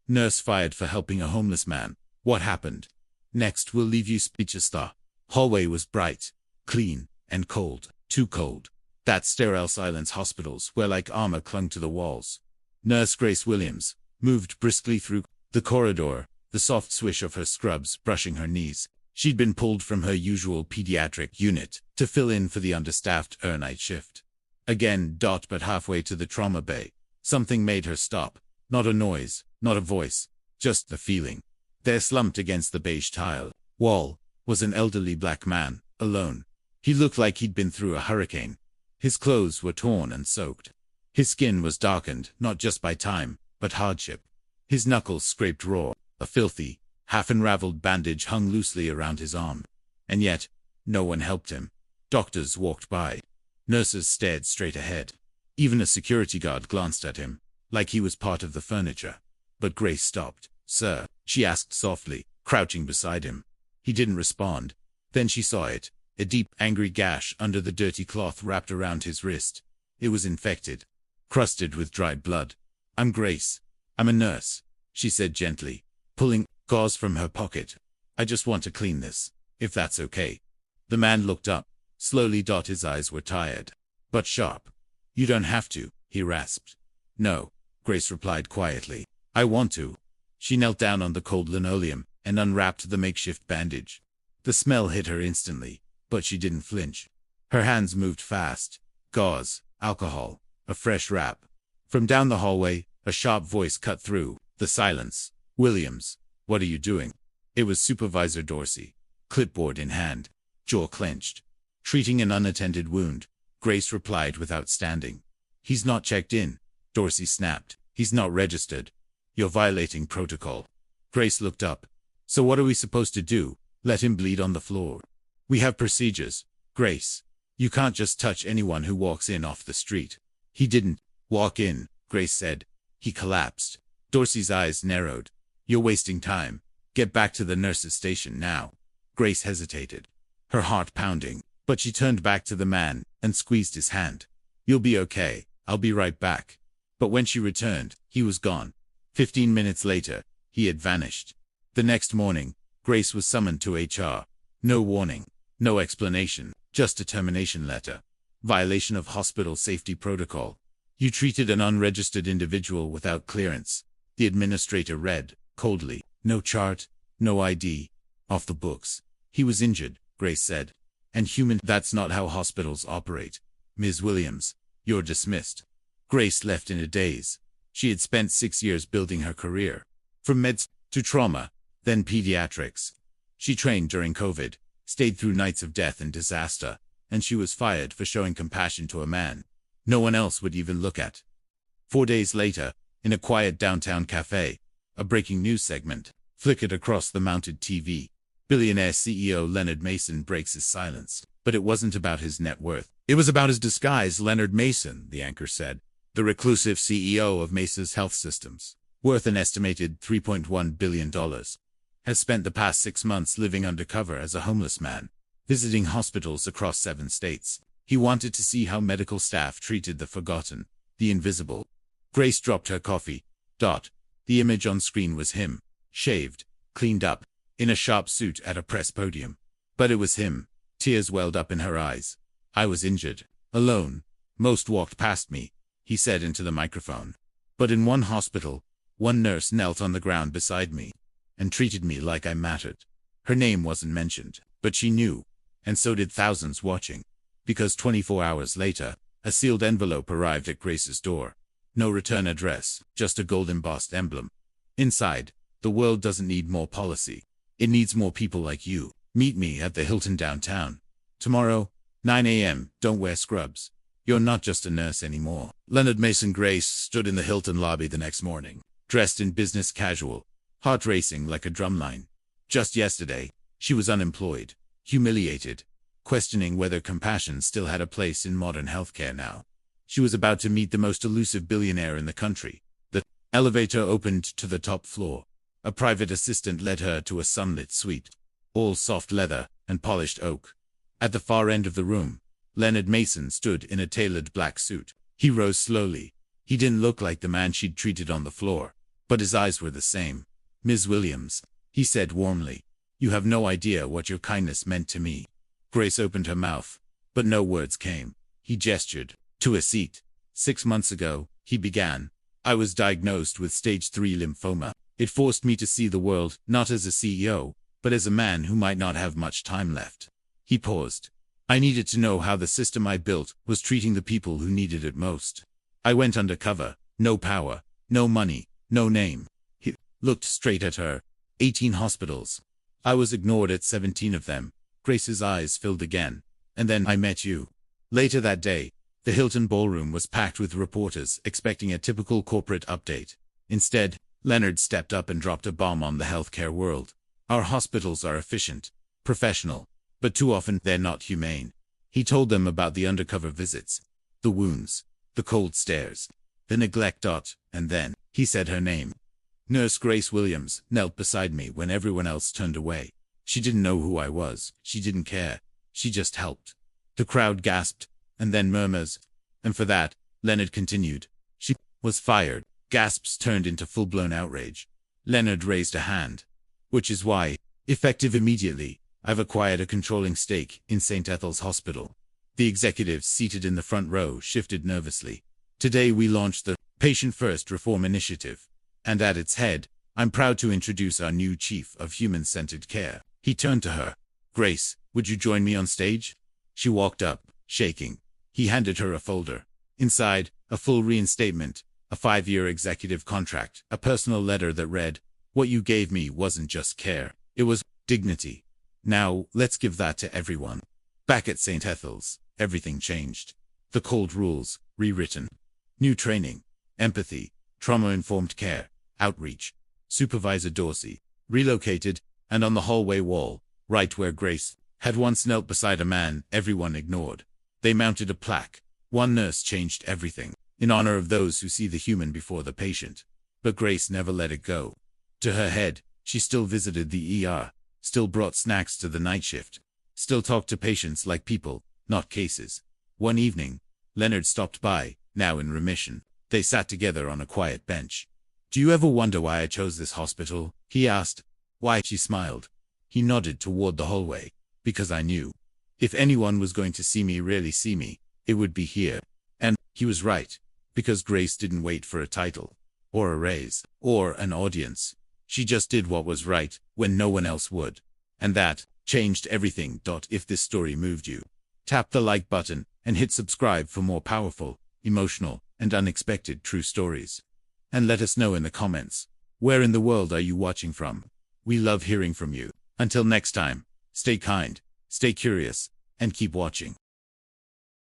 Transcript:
Nurse fired for helping a homeless man. What happened? Next, we'll leave you speechless. The hallway was bright, clean, and cold. Too cold. That sterile silence hospitals where like armor clung to the walls. Nurse Grace Williams moved briskly through the corridor, the soft swish of her scrubs brushing her knees. She'd been pulled from her usual pediatric unit to fill in for the understaffed night shift. Again, but halfway to the trauma bay, something made her stop. Not a noise, not a voice, just the feeling. There, slumped against the beige tile wall, was an elderly black man, alone. He looked like he'd been through a hurricane. His clothes were torn and soaked. His skin was darkened, not just by time, but hardship. His knuckles scraped raw. A filthy, half-unraveled bandage hung loosely around his arm. And yet, no one helped him. Doctors walked by. Nurses stared straight ahead. Even a security guard glanced at him, like he was part of the furniture. But Grace stopped. "Sir?" she asked softly, crouching beside him. He didn't respond. Then she saw it. A deep, angry gash under the dirty cloth wrapped around his wrist. It was infected, crusted with dried blood. "I'm Grace. I'm a nurse," she said gently, pulling gauze from her pocket. "I just want to clean this, if that's okay." The man looked up, slowly. His eyes were tired, but sharp. "You don't have to," he rasped. "No," Grace replied quietly. "I want to." She knelt down on the cold linoleum and unwrapped the makeshift bandage. The smell hit her instantly, but she didn't flinch. Her hands moved fast. Gauze, alcohol, a fresh wrap. From down the hallway, a sharp voice cut through the silence. "Williams, what are you doing?" It was Supervisor Dorsey, clipboard in hand, jaw clenched. "Treating an unattended wound," Grace replied without standing. "He's not checked in," Dorsey snapped. "He's not registered. You're violating protocol." Grace looked up. "So what are we supposed to do? Let him bleed on the floor?" "We have procedures, Grace. You can't just touch anyone who walks in off the street." "He didn't walk in," Grace said. "He collapsed." Dorsey's eyes narrowed. "You're wasting time. Get back to the nurse's station now." Grace hesitated, her heart pounding, but she turned back to the man and squeezed his hand. "You'll be okay. I'll be right back." But when she returned, he was gone. 15 minutes later, he had vanished. The next morning, Grace was summoned to HR. No warning, no explanation, just a termination letter. Violation of hospital safety protocol. You treated an unregistered individual without clearance. The administrator read, coldly. No chart, no ID. Off the books. He was injured, Grace said. And human. That's not how hospitals operate. Ms. Williams, you're dismissed. Grace left in a daze. She had spent 6 years building her career. From meds to trauma, then pediatrics. She trained during COVID, stayed through nights of death and disaster, and she was fired for showing compassion to a man no one else would even look at. 4 days later, in a quiet downtown cafe, a breaking news segment flickered across the mounted TV. Billionaire CEO Leonard Mason breaks his silence. But it wasn't about his net worth. It was about his disguise. Leonard Mason, the anchor said, the reclusive CEO of Mesa's Health Systems, worth an estimated $3.1 billion, has spent the past 6 months living undercover as a homeless man, visiting hospitals across 7 states. He wanted to see how medical staff treated the forgotten, the invisible. Grace dropped her coffee. The image on screen was him, shaved, cleaned up, in a sharp suit at a press podium. But it was him. Tears welled up in her eyes. "I was injured, alone. Most walked past me," he said into the microphone. "But in one hospital, one nurse knelt on the ground beside me and treated me like I mattered." Her name wasn't mentioned, but she knew, and so did thousands watching. Because 24 hours later, a sealed envelope arrived at Grace's door. No return address, just a gold-embossed emblem. Inside, the world doesn't need more policy. It needs more people like you. Meet me at the Hilton downtown. Tomorrow, 9 a.m. Don't wear scrubs. You're not just a nurse anymore. Leonard Mason. Grace stood in the Hilton lobby the next morning, dressed in business casual, heart racing like a drumline. Just yesterday, she was unemployed, humiliated, questioning whether compassion still had a place in modern healthcare now. She was about to meet the most elusive billionaire in the country. The elevator opened to the top floor. A private assistant led her to a sunlit suite, all soft leather and polished oak. At the far end of the room, Leonard Mason stood in a tailored black suit. He rose slowly. He didn't look like the man she'd treated on the floor, but his eyes were the same. "Ms. Williams," he said warmly, "you have no idea what your kindness meant to me." Grace opened her mouth, but no words came. He gestured to a seat. "6 months ago," he began, "I was diagnosed with stage 3 lymphoma. It forced me to see the world, not as a CEO, but as a man who might not have much time left." He paused. "I needed to know how the system I built was treating the people who needed it most. I went undercover. No power, no money, no name." He looked straight at her. 18 hospitals. I was ignored at 17 of them. Grace's eyes filled again. "And then I met you." Later that day, the Hilton ballroom was packed with reporters expecting a typical corporate update. Instead, Leonard stepped up and dropped a bomb on the healthcare world. "Our hospitals are efficient, professional, but too often they're not humane." He told them about the undercover visits, the wounds, the cold stares, the neglect. And then, he said her name. Nurse Grace Williams knelt beside me when everyone else turned away. She didn't know who I was. She didn't care. She just helped. The crowd gasped, and then murmurs. "And for that," Leonard continued, "she was fired." Gasps turned into full-blown outrage. Leonard raised a hand. "Which is why, effective immediately, I've acquired a controlling stake in St. Ethel's Hospital." The executives seated in the front row shifted nervously. "Today we launched the Patient First Reform Initiative, and at its head, I'm proud to introduce our new Chief of Human-Centered Care." He turned to her. "Grace, would you join me on stage?" She walked up, shaking. He handed her a folder. Inside, a full reinstatement, a 5-year executive contract, a personal letter that read, "What you gave me wasn't just care, it was dignity. Now, let's give that to everyone." Back at St. Ethel's, everything changed. The cold rules, rewritten. New training, empathy, trauma-informed care, outreach. Supervisor Dorsey, relocated, and on the hallway wall, right where Grace had once knelt beside a man everyone ignored, they mounted a plaque. "One nurse changed everything," in honor of those who see the human before the patient. But Grace never let it go. To her head, she still visited the ER, still brought snacks to the night shift, still talked to patients like people, not cases. One evening, Leonard stopped by, now in remission. They sat together on a quiet bench. "Do you ever wonder why I chose this hospital?" he asked. "Why?" She smiled. He nodded toward the hallway. "Because I knew. If anyone was going to see me, really see me, it would be here." And he was right. Because Grace didn't wait for a title, or a raise, or an audience. She just did what was right, when no one else would. And that changed everything. If this story moved you, tap the like button, and hit subscribe for more powerful, emotional, and unexpected true stories. And let us know in the comments, where in the world are you watching from? We love hearing from you. Until next time, stay kind, stay curious, and keep watching.